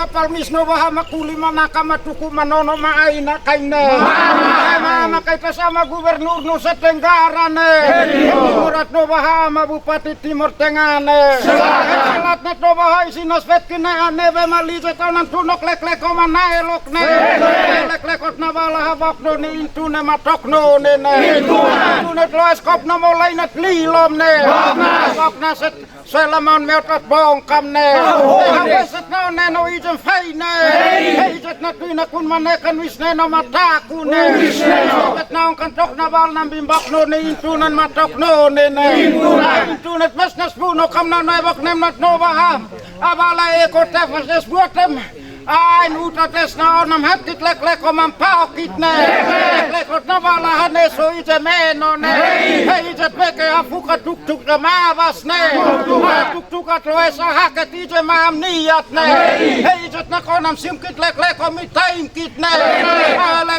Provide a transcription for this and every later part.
kapal misno baha makuli manaka matuku manono maaina kaine mama kay kasama gubernur Nusa Tenggara ne murat no baha ma bupati Timur Tengah ne salat na to baha isinos vetkine ane be malije tanan tunok lek manae lok ne lek na bala habak no ni intune matokno ne intune tloes kopno mulai na klilom ne habak na set Selamon meotat bongkam ne haweset no ne no ijem fai ne heijet na tuina kun manekan wisne no mataku ne wisnet na on kantok na bal nam bimbak no ne intunan matok no ne intunet mesnas puno kam na nebok nemnat no baham abala eko tefas buatem ai nuta tes na onam hatit lek omam paokit ne lek na bala hane so ije meno ne heijet beke afuka tuk na mavas ne tuk atloesa haket ije mam niat ne heijet na konam simkit lek omitain kit ne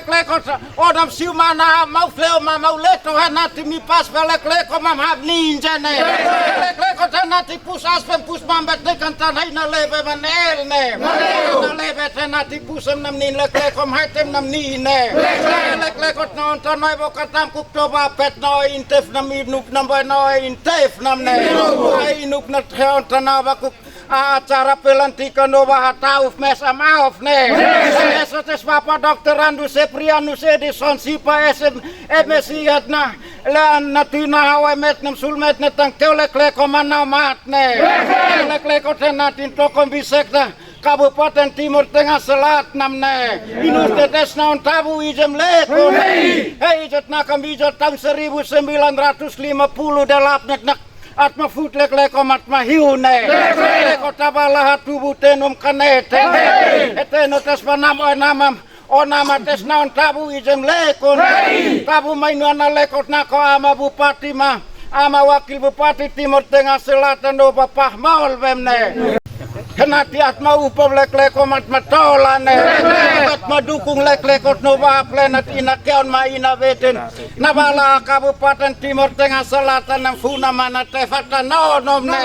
lek onam siumana mau fleo mau leto hanati mi pas lek omam hab ninja ne lek tanati pus aspen pus mambet ne kantan haina lebe manel ne lebet nati pusam nam nin lek om haitem nam ni ne lek non ton noi bokatam kuk to ba pet noi intef nam inuk nam boy noi intef nam ne inuk na theon tanawa kuk acara pelantikan no ba tauf mes amauf ne esotes papa dokter Andu Seprianu di sonsipa SM emesiat na lan natina hawa met nam sulmet na tang lek om mat ne lek natin to kom bisekta Kabupaten Timur Tengah Selat namne inus tetes naon tabu ijem leko heijet nakam bijot tahun 1958 nak atma fut lek atma hiune leko tabala tubuh tenum kanete eteno tes panam namam onama tes naon tabu ijem leko tabu mainuana lekot nako ama bupati ma ama wakil bupati Timur Tengah Selatan do Bapak Maul bemne Kenati atma upom lek omat matolane atma dukung lek no ba planet ina keon ma ina veten nabala Kabupaten Timur Tengah Selatan nang funa mana tefata no nomne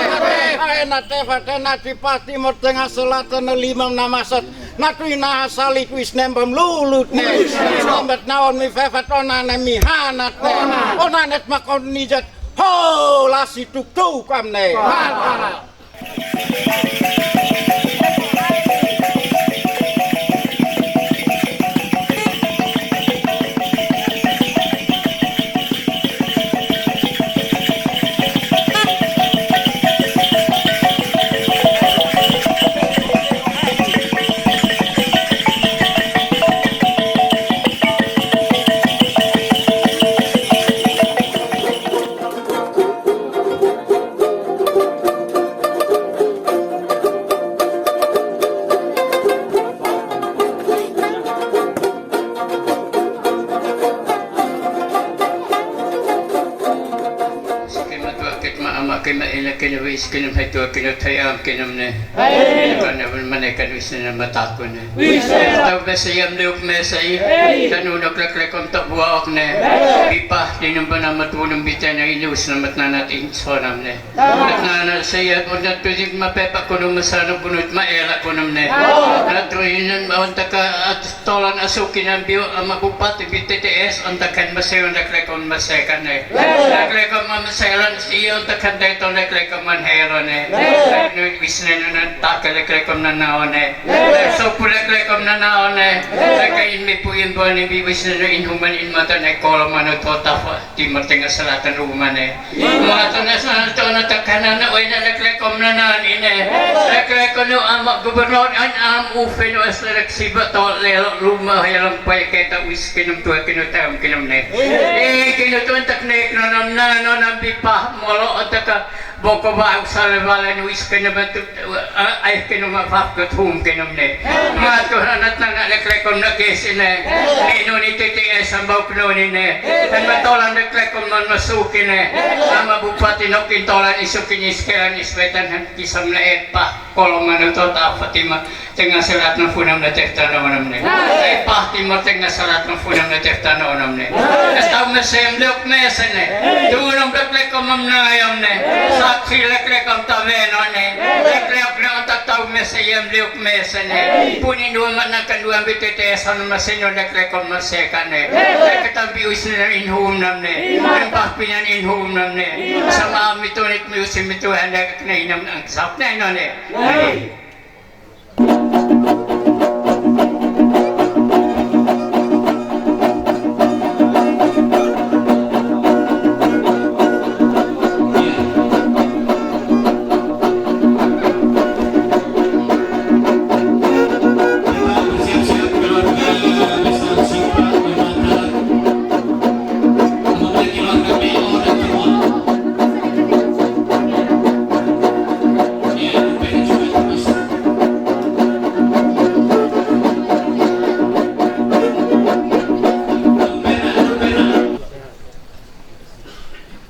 aena tefata nati pas Timur Tengah Selatan limam namasat natuina salit wis nembem lulut ne nembet naon mi fefat onane mi hanat ne onanet makon nijat ho lasi tuk amne Kinam hai tu kinam thayam kinam ne kan manekan wisna matakun ne tau besayam leuk mesai kanu nak lek kom tak buak ne pipah dinam banam tunum bitana ilus namat nanat insonam ne nana saya undat tujik mapepa kunum masana bunut maela kunum ne natuinan ontaka tolan asukin ambio ama bupati BTTS ontakan masayon lek kom masakan ne lek kom masalan siyo ontakan dayto lek man herone wisna nan takalek na naone so pulek na naone kay mi puin bo ni wisna inhuman in mata na kolomano tota Timur Tengah Selatan rumane mata na sa to na takana na oy na lekom na nan ine lekom no am gubernur am ufen o seleksiba to lelo rumah yang pay kita wis kinum tuwa kinutam kinum ne kinutun teknik no nam bipah molo ataka boko ba salvalan wis kinum ay kinum mafak tum kinum ne mato hanat na lekom na kesine nino ni TTS ang bawk ni ne tan matolan lekom man masukin ne ama bupati no kintolan isukin iskelan isbetan han kisam na epa kolongan to ta Fatima Tengah Selat na funam na tekta na onam ne ay pa Timur Tengah Selat na funam na tekta na onam ne taw na semlok mesene tunong lekom na ayam ne saksi lek leklek ang taveno ne. Leklek ang tataw mesayam liuk mesa ne. Punin naman na kaluang bititesan masino leklek ang maseka ne. Leklek bius na inhumnam ne. Ang bakpinan inhumnam ne. Sa mga mitunit miusin mituhan leklek na inam ang sap na ino ne.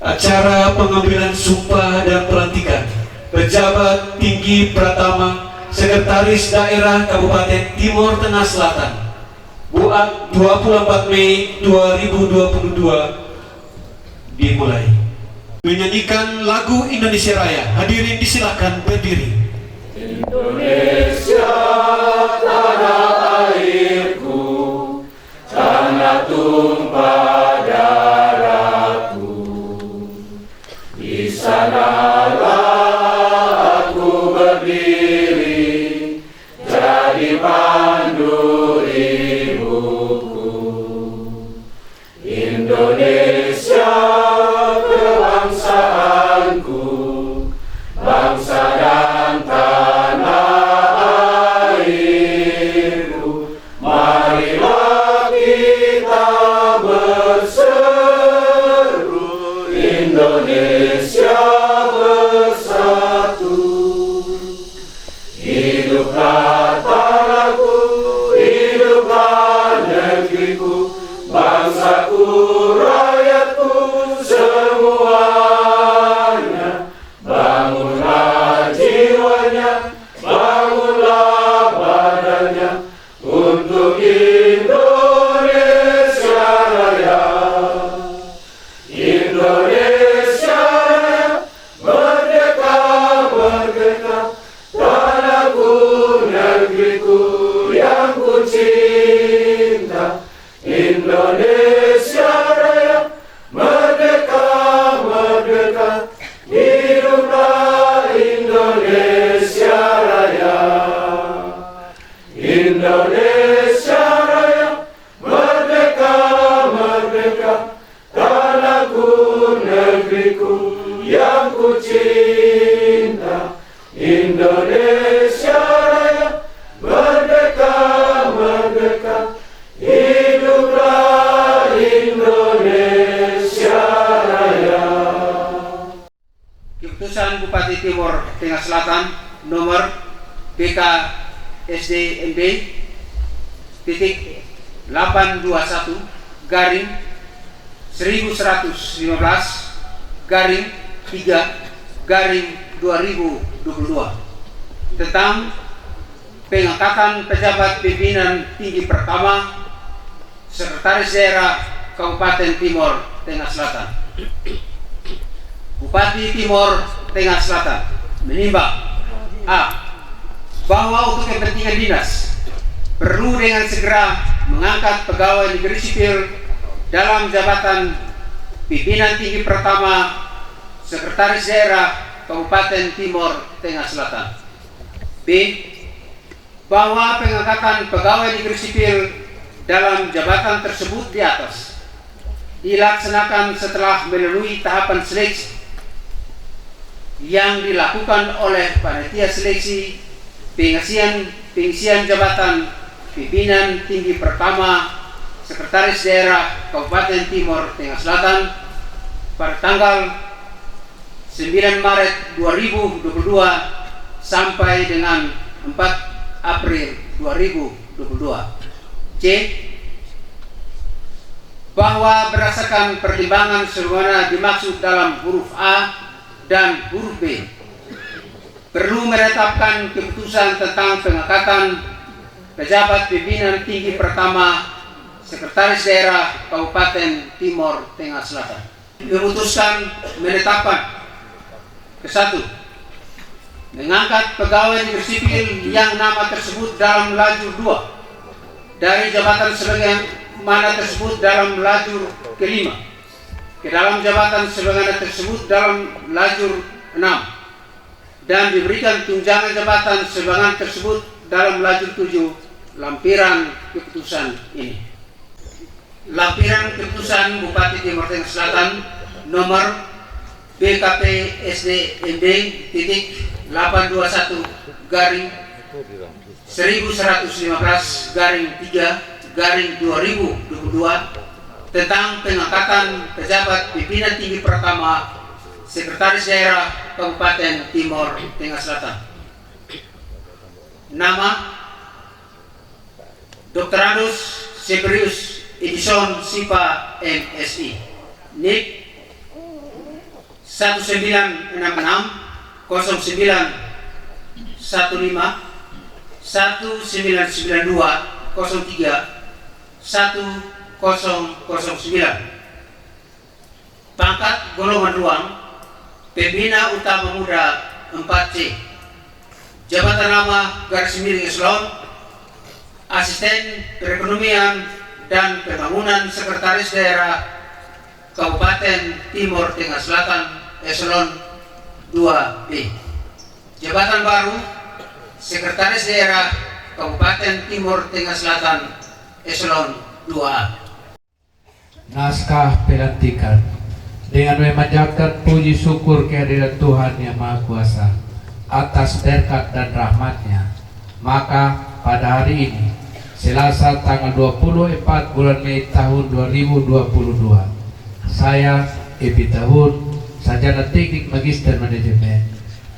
Acara pengambilan sumpah dan pelantikan Pejabat Tinggi Pratama Sekretaris Daerah Kabupaten Timur Tengah Selatan Buat 24 Mei 2022 dimulai. Menyanyikan lagu Indonesia Raya. Hadirin disilakan berdiri. Indonesia tanah airku, tanah tumpah darahku. Di sanalah aku berdiri, jadi pandu ibuku. Indonesia kebangsaanku, bangsa dan tanah airku. Marilah kita berseru, Indonesia bersatu. Hiduplah tanahku, hiduplah negeriku, bangsaku, rakyatku semuanya. Bangunlah jiwanya, bangunlah badannya untuk Indonesia Raya. Indonesia Raya, merdeka, merdeka, tanahku, negeriku yang ku cinta. Indonesia Raya, merdeka, merdeka, hiduplah Indonesia Raya. Indonesia Raya, merdeka, merdeka, tanahku, negeriku yang ku cinta. Indonesia Raya, merdeka, merdeka, hiduplah Indonesia Raya. Keputusan Bupati Timur Tengah Selatan nomor BK SDMB titik 821 garing 1115 garing 3 garing 2022 tentang pengangkatan pejabat pimpinan tinggi pertama Sekretaris Daerah Kabupaten Timur Tengah Selatan. Bupati Timur Tengah Selatan menimbang A. Bahwa untuk kepentingan dinas perlu dengan segera mengangkat pegawai negeri sipil dalam jabatan pimpinan tinggi pertama Sekretaris Daerah Kabupaten Timur Tengah Selatan. B. Bahwa pengangkatan pegawai negeri sipil dalam jabatan tersebut di atas dilaksanakan setelah melalui tahapan seleksi yang dilakukan oleh panitia seleksi pengisian jabatan pimpinan tinggi pertama Sekretaris Daerah Kabupaten Timur Tengah Selatan pada tanggal 9 Maret 2022 sampai dengan 4 April 2022. C. Bahwa berdasarkan pertimbangan sebagaimana dimaksud dalam huruf A dan huruf B, perlu menetapkan keputusan tentang pengangkatan pejabat pimpinan tinggi pertama Sekretaris Daerah Kabupaten Timur Tengah Selatan. Memutuskan menetapkan ke-1 mengangkat pegawai negeri sipil yang nama tersebut dalam lajur 2 dari jabatan sebagaimana tersebut dalam lajur kelima ke dalam jabatan sebagaimana tersebut dalam lajur 6 dan diberikan tunjangan jabatan sebagaimana tersebut dalam lajur 7 lampiran keputusan ini. Lampiran keputusan Bupati Timor Tengah Selatan nomor BKP SDMD titik 821 garing 1115 garing 3 garing 2022 tentang pengangkatan pejabat pimpinan tinggi pertama Sekretaris Daerah Kabupaten Timor Tengah Selatan. Nama Dr. Anus Severius Edison Sipa MSI. NIK 1966 0915 1992 03 1009. Pangkat golongan ruang Pembina Utama Muda 4C. Jabatan nama garis miring eselon Asisten Perekonomian dan Pembangunan Sekretaris Daerah Kabupaten Timor Tengah Selatan eselon 2B. Jabatan baru Sekretaris Daerah Kabupaten Timor Tengah Selatan eselon 2A. Naskah pelantikan dengan memanjatkan puji syukur kehadirat Tuhan Yang Maha Kuasa atas berkat dan rahmat-Nya, maka pada hari ini Selasa tanggal 24 bulan Mei tahun 2022 saya Epi Tahun, Sarjana Teknik Magister Manajemen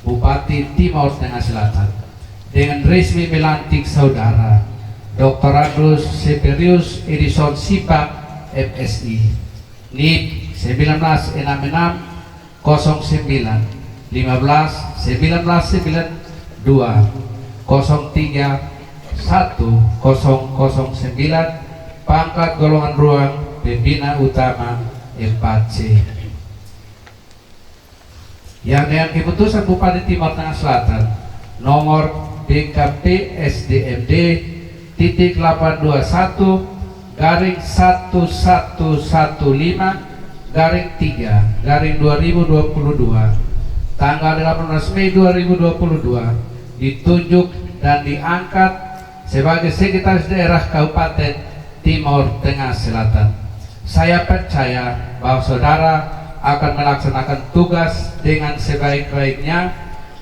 Bupati Timor Tengah Selatan dengan resmi melantik saudara Dr. Anus Severius Edison Sipa MSI NIP 1966 09 15 1992 03 1009 pangkat golongan ruang Pembina Utama 4C yang dengan keputusan Bupati Timor Tengah Selatan nomor BKP SDMD titik 821 garing 1115 garing 3 garing 2022 tanggal 18 Mei 2022 ditunjuk dan diangkat sebagai Sekretaris Daerah Kabupaten Timor Tengah Selatan. Saya percaya bahwa saudara akan melaksanakan tugas dengan sebaik-baiknya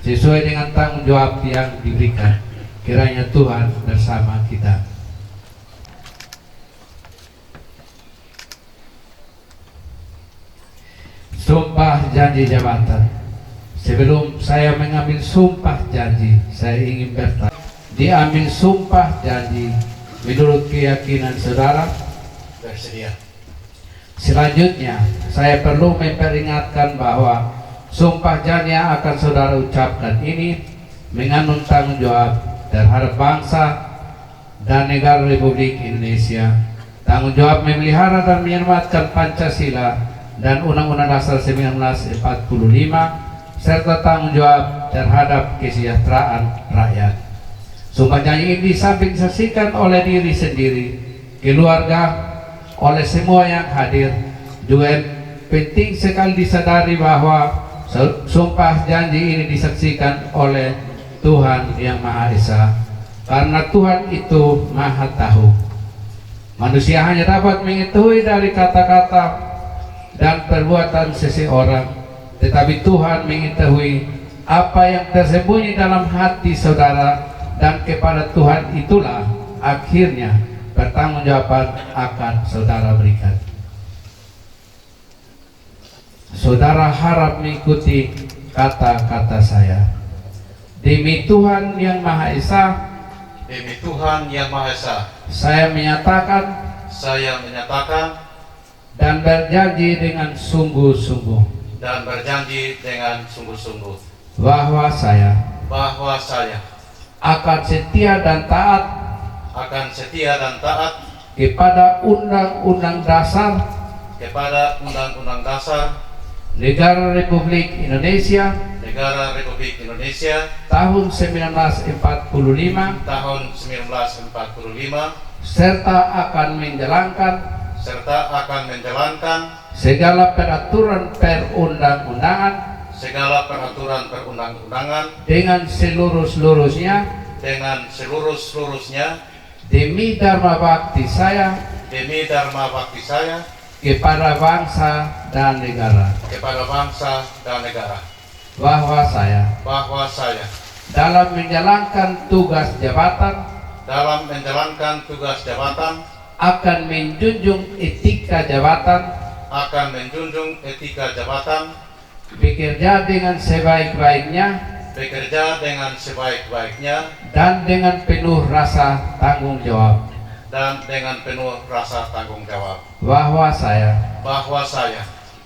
sesuai dengan tanggung jawab yang diberikan. Kiranya Tuhan bersama kita. Sumpah janji jabatan. Sebelum saya mengambil sumpah janji, saya ingin bertanya, diambil sumpah janji menurut keyakinan saudara? Bersedia. Selanjutnya, saya perlu memperingatkan bahwa sumpah janji yang akan saudara ucapkan ini mengandung tanggung jawab terhadap bangsa dan negara Republik Indonesia, tanggung jawab memelihara dan menyelamatkan Pancasila dan Undang-Undang Dasar 1945, serta tanggung jawab terhadap kesejahteraan rakyat. Sumpah janji ini disamping disaksikan oleh diri sendiri, keluarga, oleh semua yang hadir, juga penting sekali disadari bahwa sumpah janji ini disaksikan oleh Tuhan Yang Maha Esa, karena Tuhan itu Maha Tahu. Manusia hanya dapat mengetahui dari kata-kata dan perbuatan seseorang, tetapi Tuhan mengetahui apa yang tersembunyi dalam hati saudara, dan kepada Tuhan itulah akhirnya pertanggungjawaban akan saudara berikan. Saudara harap mengikuti kata-kata saya. Demi Tuhan Yang Maha Esa, Demi Tuhan Yang Maha Esa, saya menyatakan dan berjanji dengan sungguh-sungguh bahwa saya akan setia dan taat kepada Undang-Undang Dasar Negara Republik Indonesia Negara Republik Indonesia tahun 1945 tahun 1945 serta akan menjalankan segala peraturan perundang-undangan dengan seluruh-seluruhnya demi dharma bakti saya kepada bangsa dan negara, bahwa saya dalam menjalankan tugas jabatan akan menjunjung etika jabatan, bekerja dengan sebaik-baiknya dan dengan penuh rasa tanggung jawab, bahwa saya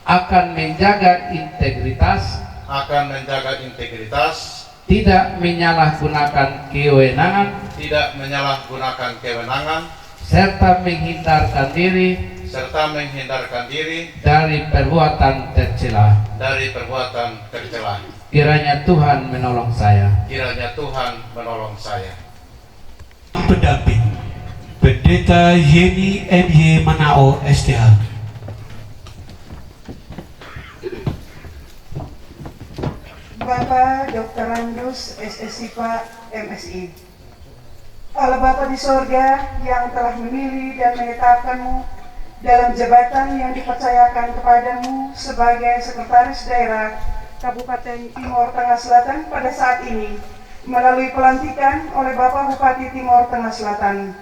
akan menjaga integritas, tidak menyalahgunakan kewenangan, serta menghindarkan diri dari perbuatan tercela. Kiranya Tuhan menolong saya. Pendamping Pendeta Yeni M.Y. Manao STH. Bapak Dr. Andus SSIPA MSI. Allah Bapa di sorga yang telah memilih dan menetapkanmu dalam jabatan yang dipercayakan kepadamu sebagai Sekretaris Daerah Kabupaten Timor Tengah Selatan pada saat ini melalui pelantikan oleh Bapak Bupati Timor Tengah Selatan.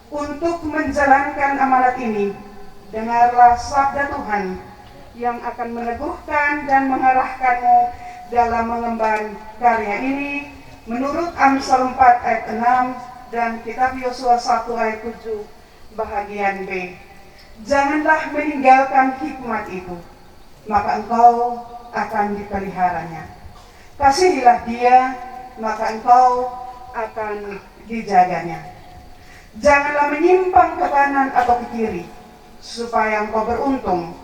Untuk menjalankan amanat ini, dengarlah sabda Tuhan yang akan meneguhkan dan mengarahkanmu dalam mengemban karya ini menurut Amsal 4 ayat 6 dan Kitab Yosua 1 ayat 7 bahagian B. Janganlah meninggalkan hikmat itu, maka engkau akan dipeliharanya. Kasihilah dia, maka engkau akan dijaganya. Janganlah menyimpang ke kanan atau ke kiri, supaya engkau beruntung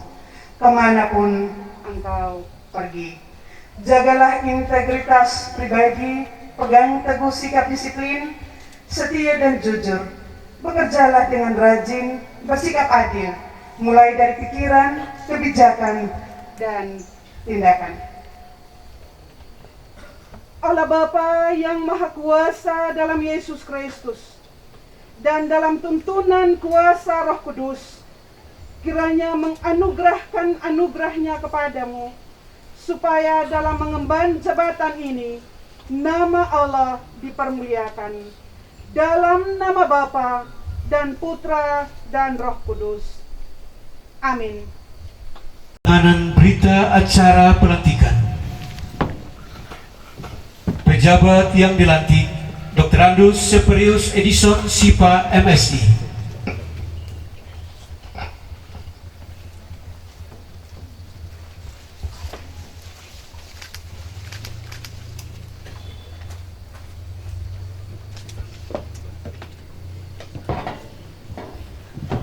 kemanapun engkau pergi. Jagalah integritas pribadi, pegang teguh sikap disiplin, setia dan jujur. Bekerjalah dengan rajin, bersikap adil, mulai dari pikiran, kebijakan, dan tindakan. Allah Bapa yang Maha Kuasa dalam Yesus Kristus dan dalam tuntunan kuasa Roh Kudus, kiranya menganugerahkan anugerahnya kepadamu, supaya dalam mengemban jabatan ini, nama Allah dipermuliakan. Dalam nama Bapa dan Putra dan Roh Kudus. Amin. Penanganan berita acara pelantikan. Pejabat yang dilantik, Dr. Andus Seperius Edison SIPA MSI.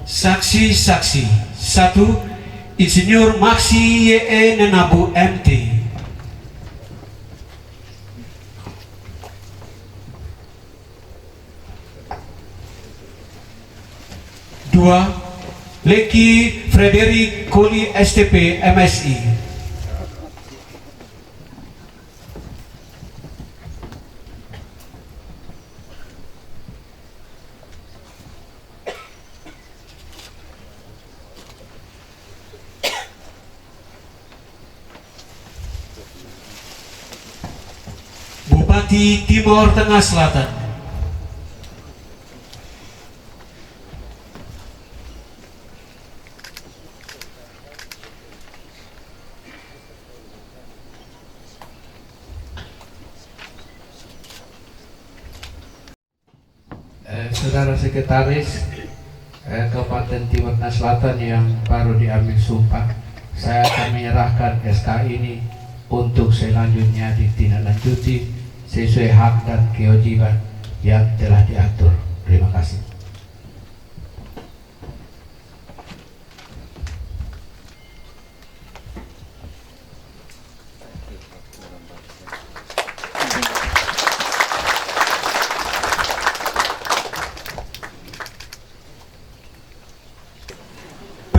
Saksi-saksi. 1. Insinyur Maksi Y.E. Nenabu MT. 2. Leki Frederick Koli STP MSI. 3. Bupati Timor Tengah Selatan. 4. Saudara Sekretaris Kabupaten Timor Tengah Selatan yang baru diambil sumpah, saya akan menyerahkan SK ini untuk selanjutnya ditindaklanjuti sesuai hak dan kewajiban yang telah diatur. Terima kasih.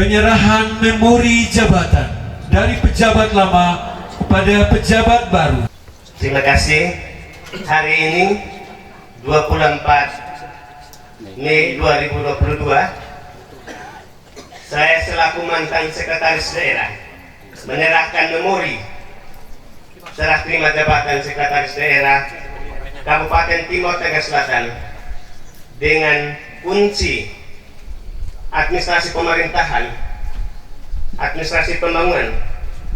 penyerahan memori jabatan dari pejabat lama kepada pejabat baru. Terima kasih. Hari ini 24 Mei 2022, saya selaku mantan sekretaris daerah menyerahkan memori serah terima jabatan sekretaris daerah Kabupaten Timur Tengah Selatan dengan kunci administrasi pemerintahan, administrasi pembangunan,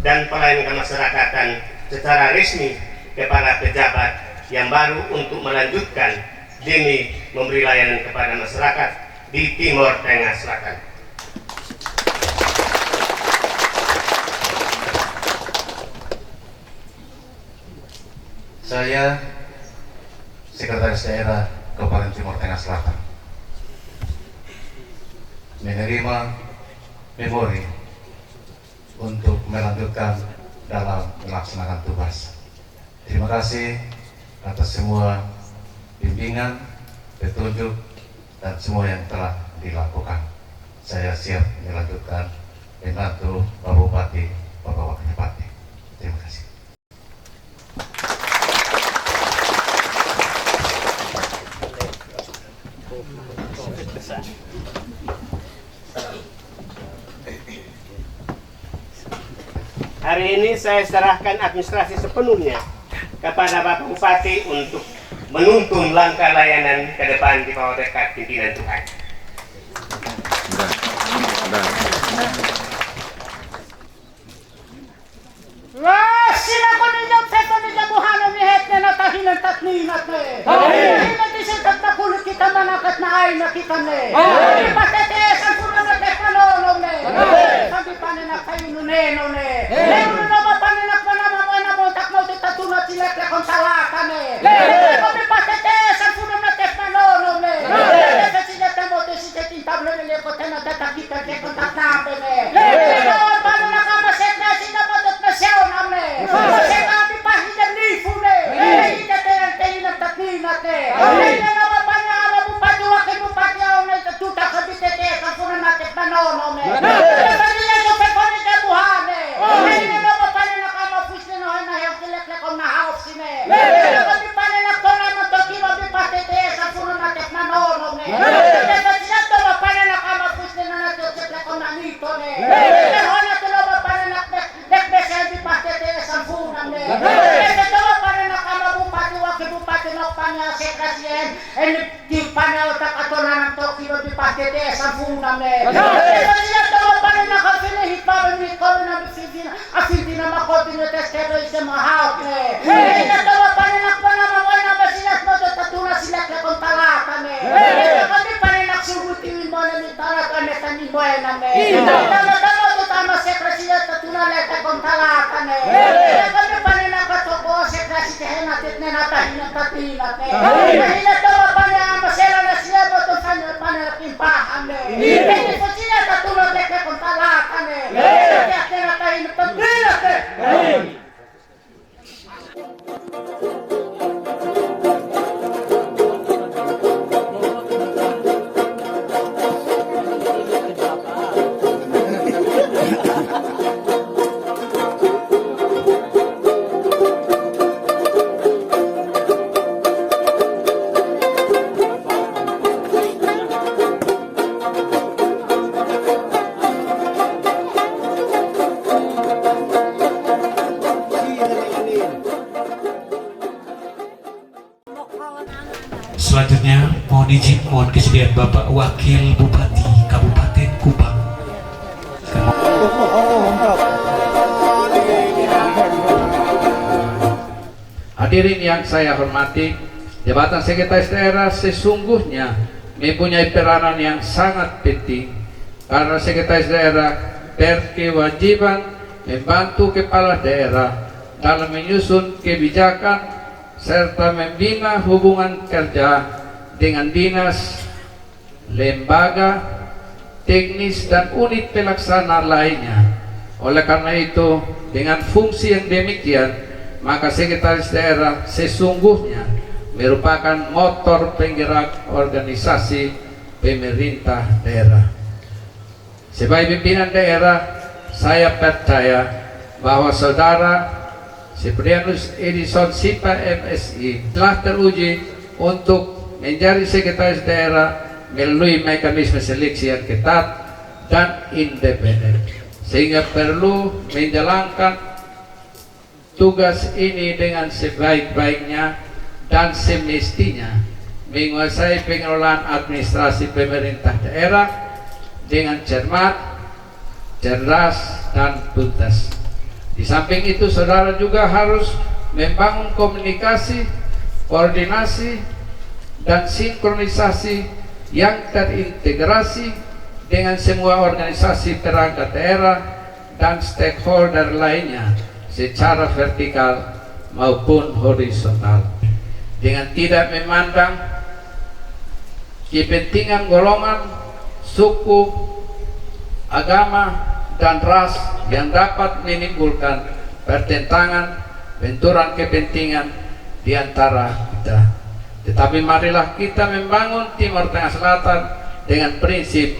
dan pelayanan kemasyarakatan secara resmi kepada pejabat yang baru untuk melanjutkan demi memberi layanan kepada masyarakat di Timur Tengah Selatan. Saya, Sekretaris Daerah Kabupaten Timur Tengah Selatan, menerima memori untuk melanjutkan dalam melaksanakan tugas. Terima kasih atas semua bimbingan, petunjuk, dan semua yang telah dilakukan. Saya siap melanjutkan membantu Bapak Bupati, Bapak Wakil Bupati. Terima kasih. Hari ini saya serahkan administrasi sepenuhnya kepada Bapak Bupati untuk menuntun langkah layanan ke depan di bawah dekat pimpinan Tuhan. Sina ko ninyo peto ninyo buhano ni hetne na tahilan tatninat ne. Hina disikat na kulit kita manakat na ay nakita ne. Ipatete sa puno na teknolog ne. Sabi pa na kayo nuneno ne. Lero na ba paninak pa na mga na mo takmo titatuna sila kung salata ne. Sabi patete sa puno na teknolog ne. Sa sila tamo te sila tintablo ne ko tena tatakita ke kung tatnabe ne. Lero pa na kamaset na sila patot na siya namne. Kasi kami pa hilang nifu ne. Hilang tayo ng tatninat ne. Hilang na ba pa niya mo patuwakin mo pati ako na itututa ka bitete sa puno na teknolog ne. Sa nila yung peponi ka buhan ne. Hilang na ba pa niya nakamapus ne no na yung kilekle kong nahaos ne. Kami pa niya naktonan mo to kilo bitete sa puno na teknolog ne. Sa sila to ba pa niya nakamapus ne na kilekle kong nanito ne. Pero na to ba pa niya nakbesel bitete sa puno ne. Ito ba pa niya nakamabupati wakil bupati no pa niya sekrasyen di pa niya utak atonan ng to kilo bitete sa puno ne. Pero sila to ba pa niya nakapilihit pa rin ko na asin din na makoordinates kero isa mahawak ne. Ito ba pa niya nakpanamaway na ba sila mo to tatuna sila kung talata ne. Kami pa niya naksubutiwin mo na ni talata ne sa ni buena ne. Tama to tama sekrasyen tatuna leta kung talata ne. Kami pa niya nakatoko sekrasyen natin na natahin ng tatinat ne. Dahil ito ba pa niya masela na sila mo to sa niya pa niya kimpahan ne. Hindi ko sila tatuna leta kung talata ne. Kaya natahin ng tatinat ne. Selanjutnya mohon izin, mohon kesediaan Bapak Wakil Bupati Kabupaten Kupang. Hadirin yang saya hormati, jabatan sekretaris daerah sesungguhnya mempunyai peranan yang sangat penting karena sekretaris daerah berkewajiban membantu kepala daerah dalam menyusun kebijakan serta membina hubungan kerja dengan dinas, lembaga, teknis dan unit pelaksana lainnya. Oleh karena itu, dengan fungsi yang demikian, maka sekretaris daerah sesungguhnya merupakan motor penggerak organisasi pemerintah daerah. Sebagai pimpinan daerah, saya percaya bahwa saudara Seperianus Edison SIPA MSI telah teruji untuk menjadi sekretaris daerah melalui mekanisme seleksi yang ketat dan independen, sehingga perlu menjalankan tugas ini dengan sebaik-baiknya dan semestinya menguasai pengelolaan administrasi pemerintah daerah dengan cermat, cerdas, dan tuntas. Di samping itu, saudara juga harus membangun komunikasi, koordinasi, dan sinkronisasi yang terintegrasi dengan semua organisasi perangkat daerah dan stakeholder lainnya secara vertikal maupun horizontal, dengan tidak memandang kepentingan golongan, suku, agama, dan ras yang dapat menimbulkan pertentangan, benturan kepentingan di antara kita. Tetapi marilah kita membangun Timur Tengah Selatan dengan prinsip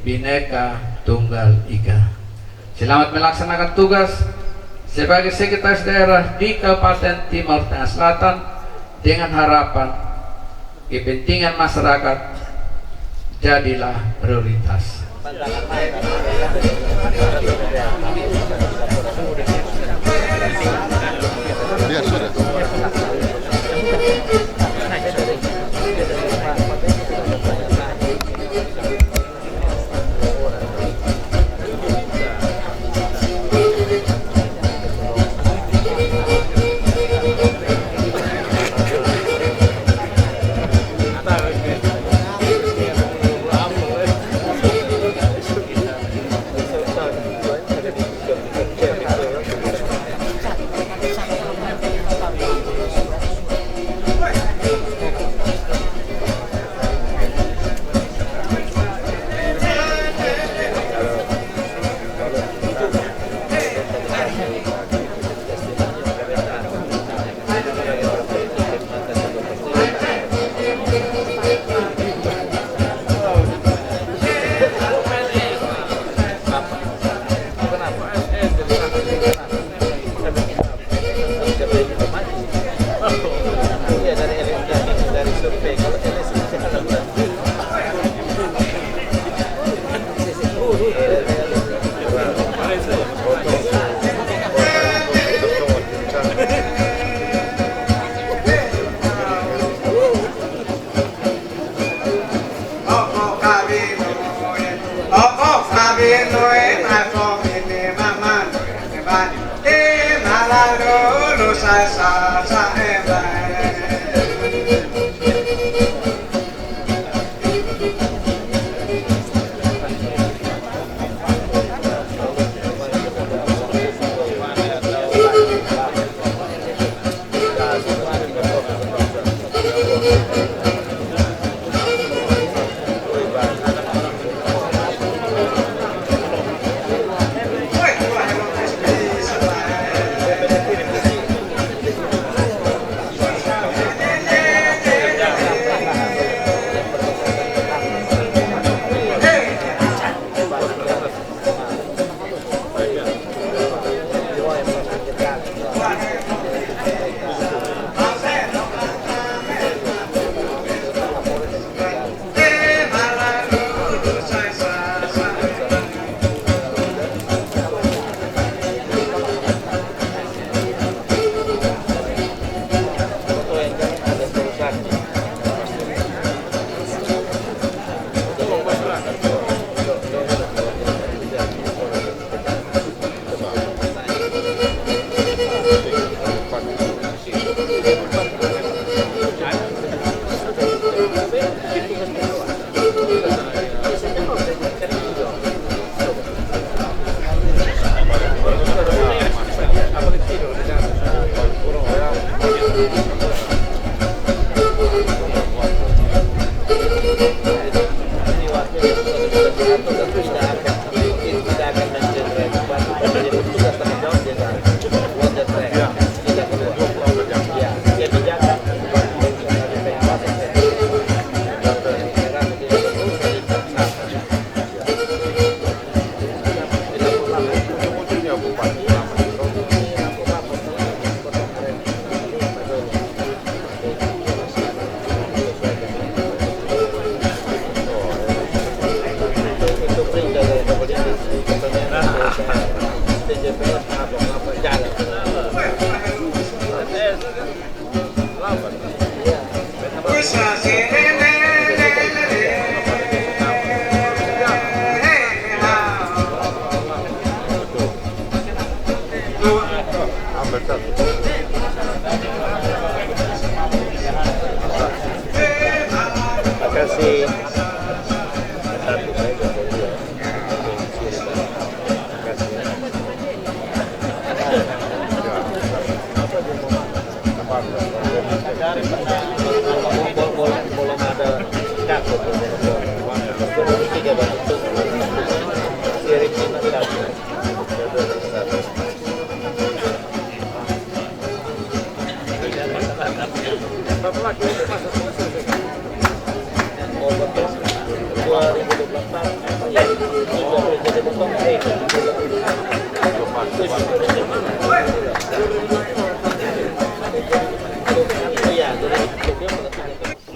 Bhinneka Tunggal Ika. Selamat melaksanakan tugas sebagai sekretaris daerah di Kabupaten Timur Tengah Selatan dengan harapan kepentingan masyarakat jadilah prioritas. Biar sudah.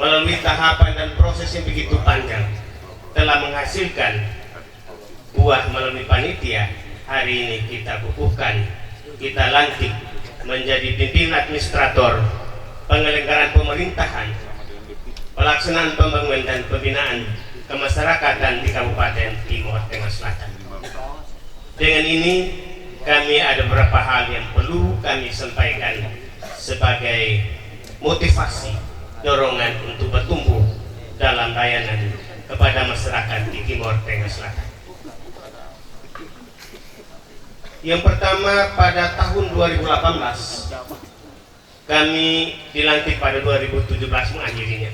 Melalui tahapan dan proses yang begitu panjang telah menghasilkan buah melalui panitia. Hari ini kita kukuhkan, kita lantik menjadi pimpinan administrator penyelenggaraan pemerintahan, pelaksanaan pembangunan dan pembinaan kemasyarakatan di Kabupaten Timor Tengah Selatan. Dengan ini kami ada beberapa hal yang perlu kami sampaikan sebagai motivasi dorongan untuk bertumbuh dalam layanan kepada masyarakat di Timor Tengah Selatan. Yang pertama, pada tahun 2018 kami dilantik pada 2017 mengakhirinya.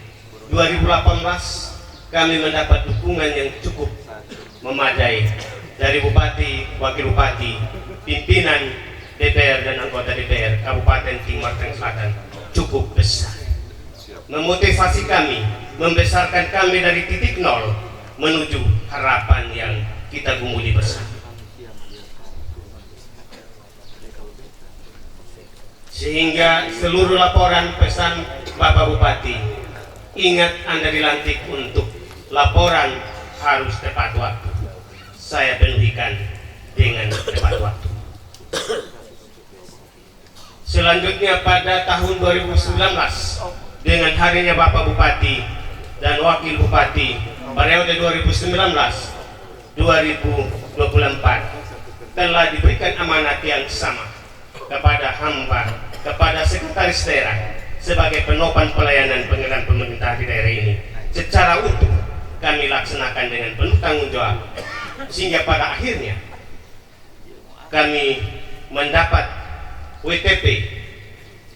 2018 kami mendapat dukungan yang cukup memadai dari Bupati, Wakil Bupati, pimpinan DPR dan anggota DPR Kabupaten Timor Tengah Selatan cukup besar. Memotivasi kami, membesarkan kami dari titik nol menuju harapan yang kita gumuli bersama. Sehingga seluruh laporan pesan Bapak Bupati, ingat Anda dilantik untuk laporan harus tepat waktu. Saya penuhikan dengan tepat waktu. Selanjutnya pada tahun 2019 dengan harinya Bapak Bupati dan Wakil Bupati periode 2019-2024 telah diberikan amanat yang sama kepada hamba, kepada sekretaris daerah sebagai penopang pelayanan penyelenggaraan pemerintah di daerah ini secara utuh kami laksanakan dengan penuh tanggung jawab, sehingga pada akhirnya kami mendapat WTP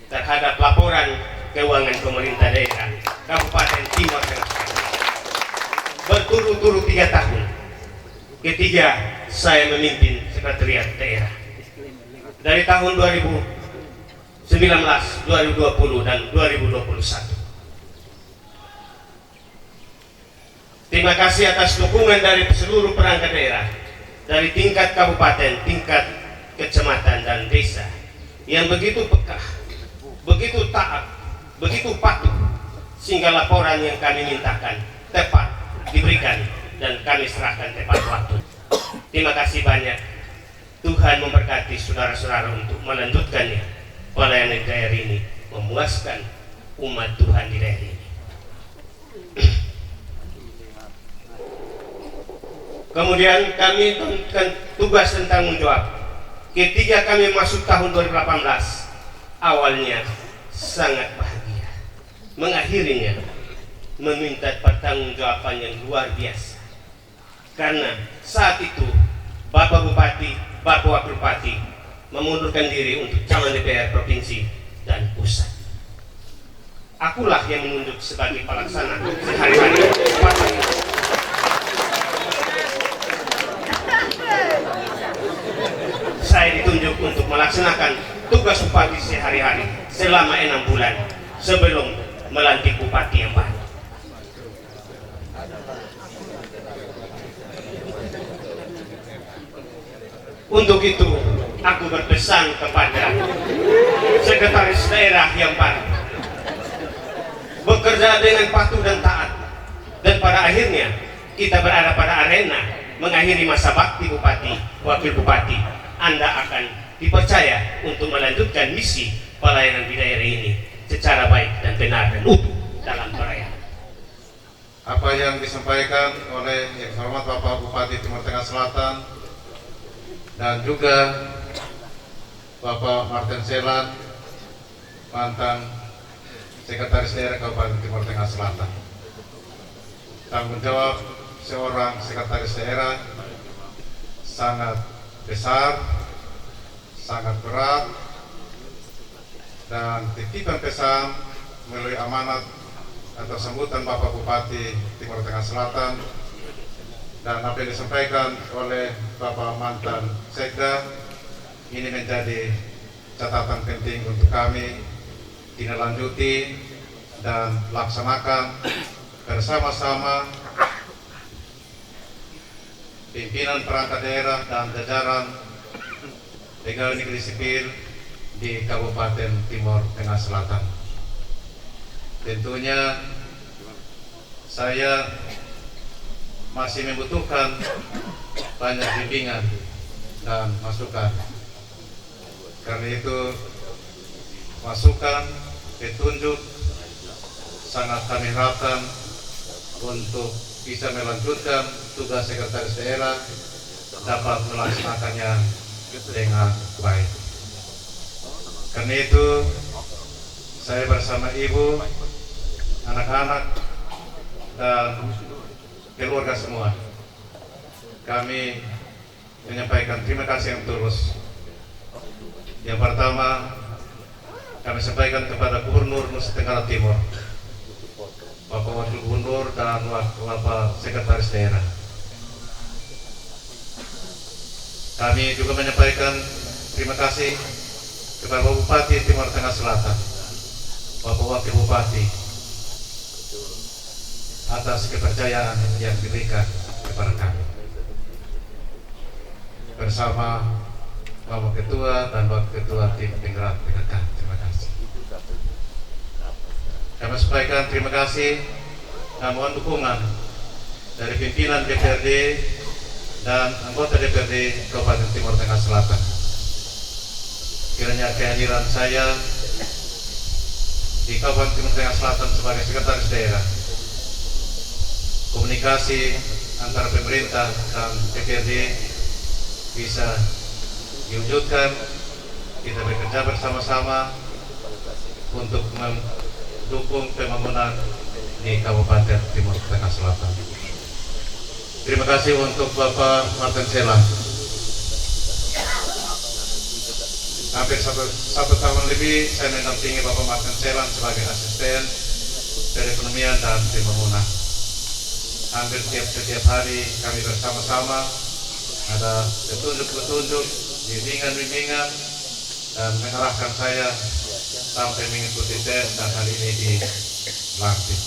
terhadap laporan keuangan pemerintah daerah Kabupaten Timor Tengah berturut-turut 3 tahun. Ketiga, saya memimpin sekretariat daerah dari tahun 2019, 2020 dan 2021. Terima kasih atas dukungan dari seluruh perangkat daerah, dari tingkat kabupaten, tingkat kecamatan dan desa yang begitu peka, begitu taat, begitu patuh, sehingga laporan yang kami mintakan tepat diberikan dan kami serahkan tepat waktu. Terima kasih banyak. Tuhan memberkati saudara-saudara untuk melanjutkannya pelayanan di daerah ini, memuaskan umat Tuhan di daerah ini. Kemudian kami melakukan tugas dan tanggung jawab. Ketika kami masuk tahun 2018, awalnya sangat bahagia, mengakhirinya meminta pertanggungjawaban yang luar biasa. Karena saat itu Bapak Bupati, Bapak Wakil Bupati memundurkan diri untuk calon DPR provinsi dan pusat. Akulah yang menunjuk sebagai pelaksana sehari-hari. Saya ditunjuk untuk melaksanakan tugas bupati sehari-hari selama 6 bulan sebelum melantik bupati yang baru. Untuk itu, aku berpesan kepada sekretaris daerah yang baru, bekerja dengan patuh dan taat, dan pada akhirnya kita berada pada arena mengakhiri masa bakti bupati, wakil bupati. Anda akan dipercaya untuk melanjutkan misi pelayanan di daerah ini secara baik dan benar dan utuh dalam pelayanan. Apa yang disampaikan oleh Yang Hormat Bapak Bupati Timor Tengah Selatan dan juga Bapak Martin Selan, mantan Sekretaris Daerah Kabupaten Timor Tengah Selatan. Tanggung jawab seorang Sekretaris Daerah sangat besar, sangat berat, dan titipan pesan melalui amanat atau sambutan Bapak Bupati Timur Tengah Selatan dan apa yang disampaikan oleh Bapak mantan Sekda ini menjadi catatan penting untuk kami tindak-lanjuti dan laksanakan bersama-sama pimpinan perangkat daerah dan jajaran pegawai negeri sipil di Kabupaten Timur Tengah Selatan. Tentunya saya masih membutuhkan banyak bimbingan dan masukan. Karena itu masukan, petunjuk sangat kami harapkan untuk bisa melanjutkan tugas sekretaris daerah dapat melaksanakannya dengan baik. Karena itu saya bersama ibu, anak-anak dan keluarga semua kami menyampaikan terima kasih yang tulus. Yang pertama kami sampaikan kepada Gubernur Nusa Tenggara Timur, Bapak Wakil Gubernur dan Bapak Sekretaris Daerah. Kami juga menyampaikan terima kasih kepada Bapak Bupati Timur Tengah Selatan, Bapak Wakil Bupati atas kepercayaan yang diberikan kepada kami. Bersama Bapak Ketua dan Bapak Ketua Tim Penggerak PKK, terima kasih. Kami sampaikan terima kasih dan mohon dukungan dari pimpinan DPRD dan anggota DPRD Kabupaten Timur Tengah Selatan. Kiranya kehadiran saya di Kabupaten Timur Tengah Selatan sebagai Sekretaris Daerah, komunikasi antara pemerintah dan DPRD bisa diwujudkan. Kita bekerja bersama-sama untuk mendukung pembangunan di Kabupaten Timur Tengah Selatan. Terima kasih untuk Bapak Martin Sela. Hampir satu tahun lebih saya mendampingi Bapak Martin Sela sebagai asisten perekonomian dan pembangunan. Hampir setiap hari kami bersama-sama ada petunjuk-petunjuk, bimbingan-bimbingan dan mengarahkan saya sampai mengikuti tes dan hari ini dilantik.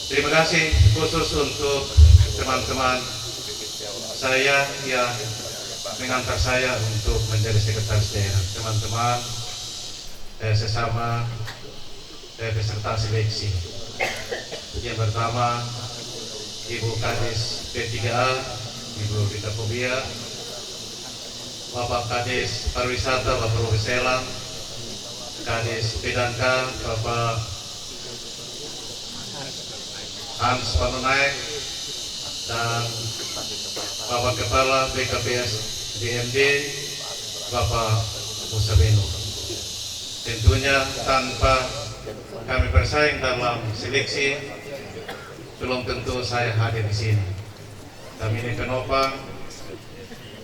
Terima kasih khusus untuk teman-teman saya yang mengantar saya untuk menjadi sekretaris daerah. Teman-teman sesama peserta seleksi. Yang pertama Ibu Kadis P3A, Ibu Rita Fobia, Bapak Kadis Pariwisata, Bapak Robi Selam, Kadis Pedangka, Bapak Hans Panunaik, dan Bapak Kepala BKPS DMD, Bapak Musa Beno. Tentunya tanpa kami bersaing dalam seleksi, belum tentu saya hadir di sini. Kami ini penopang,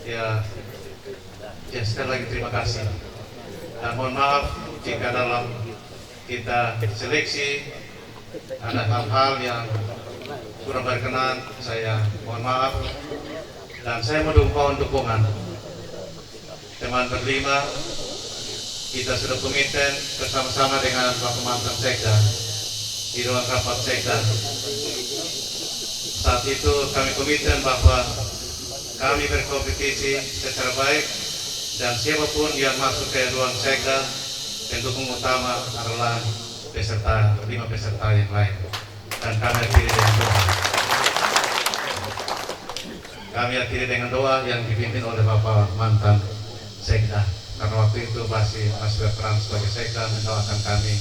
ya sekali lagi terima kasih. Dan mohon maaf jika dalam kita seleksi ada hal-hal yang kurang berkenan, saya mohon maaf. Dan saya mohon dukungan teman berlima. Kita sudah komiten bersama-sama dengan Bapak mantan Sekda di ruang rapat Sekda. Saat itu kami komiten bahwa kami berkompetisi secara baik dan siapapun yang masuk ke ruang Sekda, pendukung utama adalah peserta, 5 peserta yang lain. Dan kami akhiri dengan doa. Kami akhiri dengan doa yang dipimpin oleh Bapak mantan Sekda. Karena waktu itu masih berperan sebagai Sekda, mendoakan kami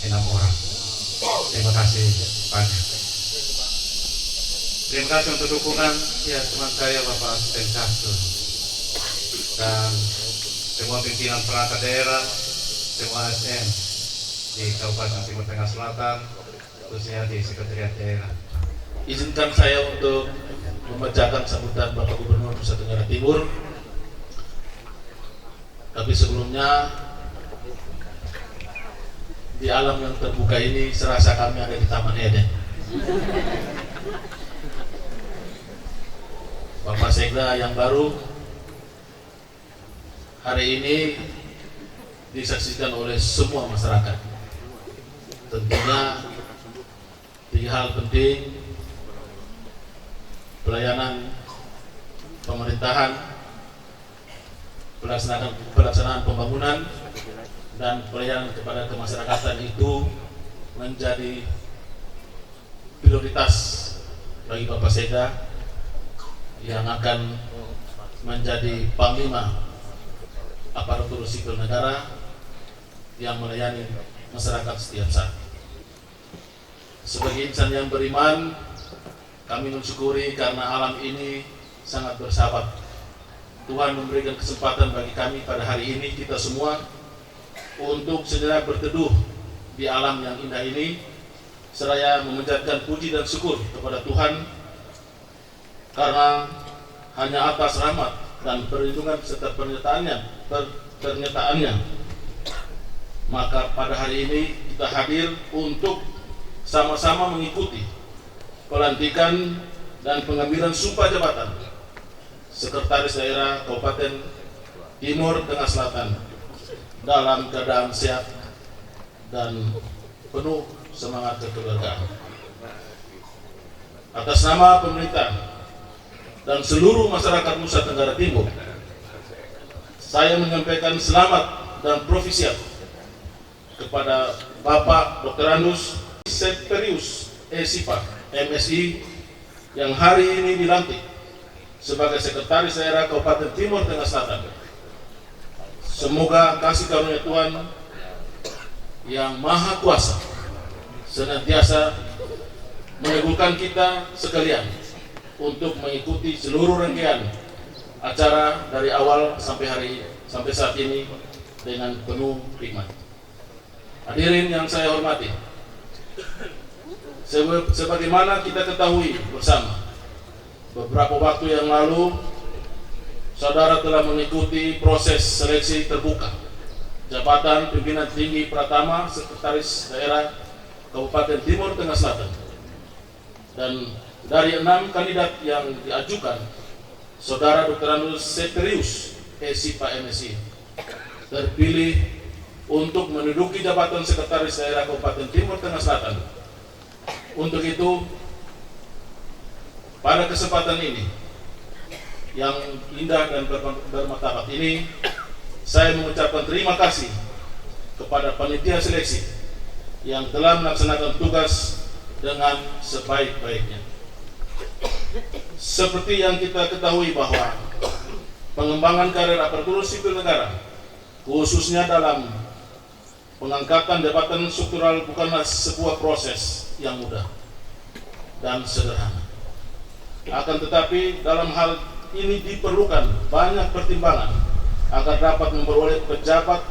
6 orang. Terima kasih banyak. Terima kasih untuk dukungan ya teman saya Bapak Asisten Catur dan semua pimpinan perangkat daerah, semua ASN di Kabupaten Timur Tengah Selatan, khususnya di Sekretariat Daerah. Izinkan saya untuk membacakan sambutan Bapak Gubernur Nusa Tenggara Timur. Tapi sebelumnya di alam yang terbuka ini serasa kami ada di Taman Eden. Bapak Sekda yang baru hari ini disaksikan oleh semua masyarakat. Tentunya 3 hal penting: pelayanan pemerintahan, pelaksanaan pembangunan, dan pelayanan kepada kemasyarakatan itu menjadi prioritas bagi Bapak Sekda yang akan menjadi panglima aparatur sipil negara yang melayani masyarakat setiap saat. Sebagai insan yang beriman, kami mensyukuri karena alam ini sangat bersahabat. Tuhan memberikan kesempatan bagi kami pada hari ini, kita semua, untuk sejenak berteduh di alam yang indah ini, seraya memanjatkan puji dan syukur kepada Tuhan karena hanya atas rahmat dan perlindungan serta penyertaannya, maka pada hari ini kita hadir untuk sama-sama mengikuti pelantikan dan pengambilan sumpah jabatan Sekretaris Daerah Kabupaten Timur Tengah Selatan dalam keadaan sehat dan penuh semangat kekeluargaan. Atas nama pemerintah dan seluruh masyarakat Nusa Tenggara Timur, saya menyampaikan selamat dan profisiat kepada Bapak Dr. Andus Seperius SIPA MSI yang hari ini dilantik sebagai Sekretaris Daerah Kabupaten Timur Tengah Selatan. Semoga kasih karunia Tuhan yang Maha Kuasa senantiasa meneguhkan kita sekalian untuk mengikuti seluruh rangkaian acara dari awal sampai saat ini dengan penuh hikmat. Hadirin yang saya hormati, sebagaimana kita ketahui bersama, beberapa waktu yang lalu saudara telah mengikuti proses seleksi terbuka jabatan pimpinan tinggi Pratama Sekretaris Daerah Kabupaten Timur Tengah Selatan. Dan dari 6 kandidat yang diajukan, Saudara Dr. Andus Seperius SIPA MSI terpilih untuk menduduki jabatan Sekretaris Daerah Kabupaten Timur Tengah Selatan. Untuk itu, pada kesempatan ini yang indah dan bermartabat ini, saya mengucapkan terima kasih kepada panitia seleksi yang telah melaksanakan tugas dengan sebaik-baiknya. Seperti yang kita ketahui bahwa pengembangan karir aparatur sipil negara, khususnya dalam pengangkatan jabatan struktural, bukanlah sebuah proses yang mudah dan sederhana. Akan tetapi dalam hal ini diperlukan banyak pertimbangan agar dapat memperoleh pejabat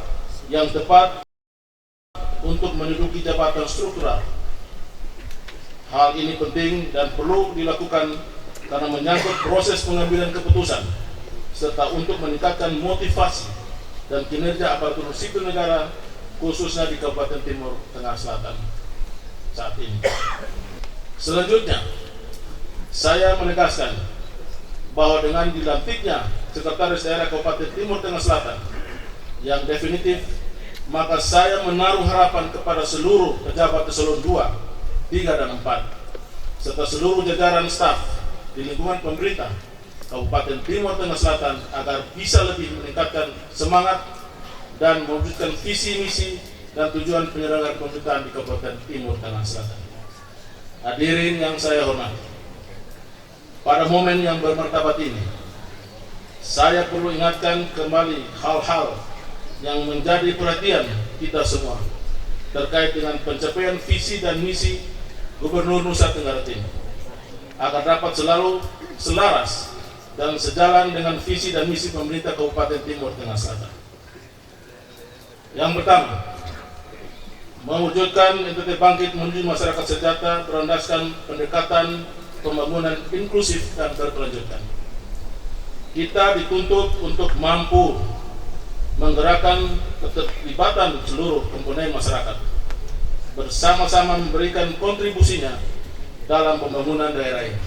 yang tepat untuk menduduki jabatan struktural. Hal ini penting dan perlu dilakukan karena menyangkut proses pengambilan keputusan serta untuk meningkatkan motivasi dan kinerja aparatur sipil negara, khususnya di Kabupaten Timur Tengah Selatan saat ini. Selanjutnya, saya menegaskan bahwa dengan dilantiknya Sekretaris Daerah Kabupaten Timur Tengah Selatan yang definitif, maka saya menaruh harapan kepada seluruh pejabat eselon 2, 3, dan 4 serta seluruh jajaran staf di lingkungan pemerintah Kabupaten Timur Tengah Selatan agar bisa lebih meningkatkan semangat dan mewujudkan visi misi dan tujuan penyelenggaraan pemerintahan di Kabupaten Timur Tengah Selatan. Hadirin yang saya hormati, pada momen yang bermartabat ini, saya perlu ingatkan kembali hal-hal yang menjadi perhatian kita semua terkait dengan pencapaian visi dan misi Gubernur Nusa Tenggara Timur agar dapat selalu selaras dan sejalan dengan visi dan misi pemerintah Kabupaten Timur Tengah Selatan. Yang pertama, mewujudkan NTT bangkit menuju masyarakat sejahtera berlandaskan pendekatan pembangunan inklusif dan berkelanjutan. Kita dituntut untuk mampu menggerakkan keterlibatan seluruh komponen masyarakat bersama-sama memberikan kontribusinya dalam pembangunan daerah ini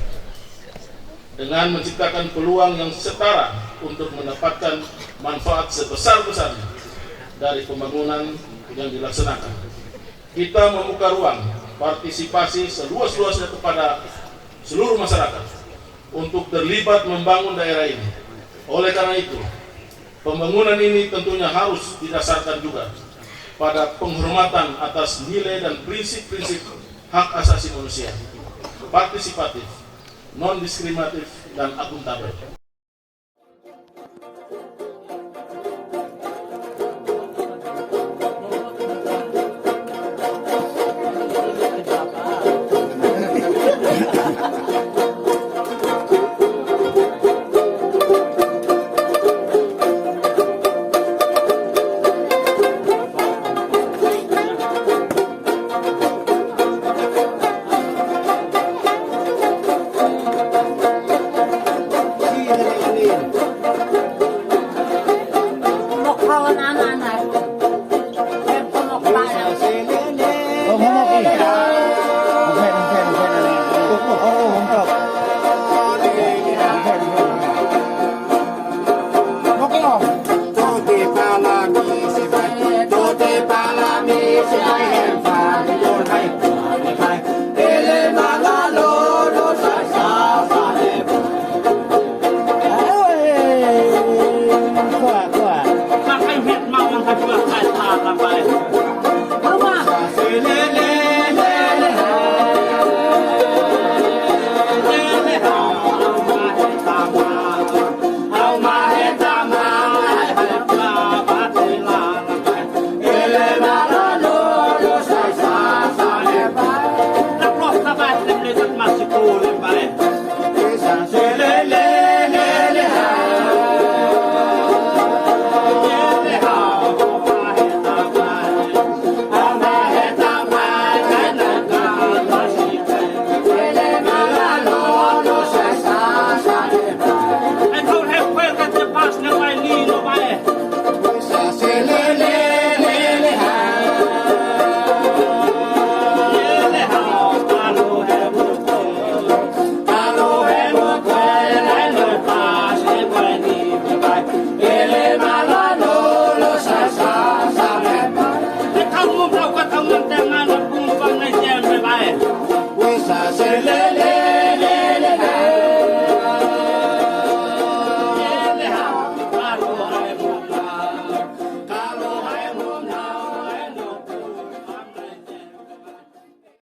dengan menciptakan peluang yang setara untuk mendapatkan manfaat sebesar-besarnya dari pembangunan yang dilaksanakan. Kita membuka ruang partisipasi seluas-luasnya kepada seluruh masyarakat untuk terlibat membangun daerah ini. Oleh karena itu, pembangunan ini tentunya harus didasarkan juga pada penghormatan atas nilai dan prinsip-prinsip hak asasi manusia, partisipatif, non-diskriminatif, dan akuntabel. Tuti palami,